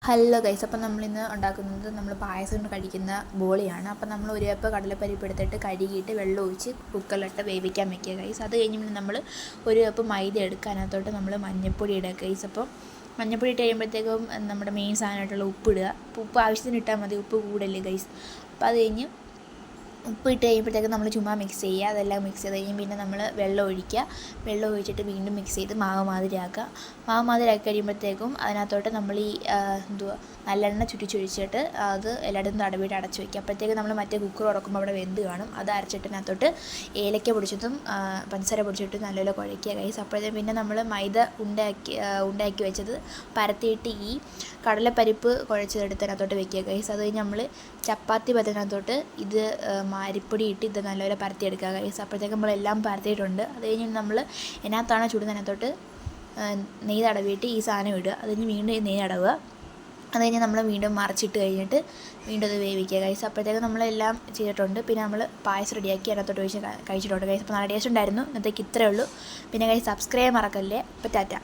Hello guys, അപ്പം നമ്മളിന്ന് ഉണ്ടാക്കുന്നത് നമ്മൾ പായസം കൊണ്ട് കഴിക്കുന്ന ബോളിയാണ്. അപ്പം നമ്മൾ ഒരു കപ്പ് കടലപ്പരിപ്പ് എടുത്തിട്ട് കഴുകിയിട്ട് വെള്ളം ഒഴിച്ച് കുക്കറിലിട്ട് വേവിക്കാൻ വെക്കുക ഗൈസ്. അത് കഴിഞ്ഞ് പിന്നെ നമ്മൾ ഒരു കപ്പ് മൈദ എടുക്കുക. അതിനകത്തോട്ട് നമ്മൾ മഞ്ഞൾപ്പൊടി ഇടുക ഗൈസ്. അപ്പം മഞ്ഞൾപ്പൊടി ഇട്ട് കഴിയുമ്പോഴത്തേക്കും നമ്മുടെ മെയിൻ സാധനമായിട്ടുള്ള ഉപ്പിടുക. ഉപ്പ് ആവശ്യത്തിന് ഇട്ടാൽ മതി, ഉപ്പ് കൂടല്ലേ ഗൈസ്. അപ്പോൾ അത് കഴിഞ്ഞ് ഉപ്പ് ഇട്ട് കഴിയുമ്പോഴത്തേക്കും നമ്മൾ ചുമ്മാ മിക്സ് ചെയ്യുക. അതെല്ലാം മിക്സ് ചെയ്ത് കഴിയും പിന്നെ നമ്മൾ വെള്ളം ഒഴിക്കുക. വെള്ളം ഒഴിച്ചിട്ട് വീണ്ടും മിക്സ് ചെയ്ത് മാവ് മാതിരിയാക്കുക. മാവ് മാതിരിയാക്കി കഴിയുമ്പോഴത്തേക്കും അതിനകത്തോട്ട് നമ്മൾ ഈ നല്ലെണ്ണ ചുറ്റിച്ചൊഴിച്ചിട്ട് അത് എല്ലായിടത്തും തടവിയിട്ട് അടച്ച് വയ്ക്കുക. അപ്പോഴത്തേക്കും നമ്മൾ മറ്റേ കുക്കർ തുറക്കുമ്പോൾ അവിടെ വെന്ത് കാണും. അത് അരച്ചിട്ടിനകത്തോട്ട് ഏലക്ക പൊടിച്ചിട്ടും പഞ്ചസാര പൊടിച്ചിട്ടും നല്ലപോലെ കുഴയ്ക്കുക ഗൈസ്. അപ്പോഴത്തേക്കും പിന്നെ നമ്മൾ മൈദ ഉണ്ടാക്കി വെച്ചത് പരത്തിയിട്ട് ഈ കടലപ്പരിപ്പ് കുഴച്ചെടുത്തതിനകത്തോട്ട് വെക്കുക ഗൈസ്. അത് കഴിഞ്ഞ് നമ്മൾ ചപ്പാത്തി പരത്തിനകത്തോട്ട് ഇത് അരിപ്പൊടി ഇട്ട് ഇത് നല്ലപോലെ പരത്തിയെടുക്കുക ഗൈസ്. അപ്പോഴത്തേക്കും നമ്മളെല്ലാം പരത്തിയിട്ടുണ്ട്. അത് കഴിഞ്ഞ് നമ്മൾ ഇതിനകത്താണ് ചുടുന്നതിനകത്തോട്ട് നെയ്യ് തടവിയിട്ട് ഈ സാധനം ഇടുക. അത് കഴിഞ്ഞ് വീണ്ടും നെയ്യ് തടവുക. അത് കഴിഞ്ഞ് നമ്മൾ വീണ്ടും മറിച്ചിട്ട് കഴിഞ്ഞിട്ട് വീണ്ടും അത് വേവിക്കുക ഗൈസ്. അപ്പോഴത്തേക്കും നമ്മളെല്ലാം ചെയ്തിട്ടുണ്ട്. പിന്നെ നമ്മൾ പായസം റെഡിയാക്കി അതിനകത്തോട്ട് ഒഴിച്ച് കഴിച്ചിട്ടുണ്ട് ഗൈസ്. അപ്പോൾ നല്ല ടേസ്റ്റ് ഉണ്ടായിരുന്നു. ഇന്നത്തേക്ക് ഇത്രയേ ഉള്ളൂ. പിന്നെ ഗൈസ് സബ്സ്ക്രൈബ് മറക്കല്ലേ. അപ്പോൾ ടാറ്റ.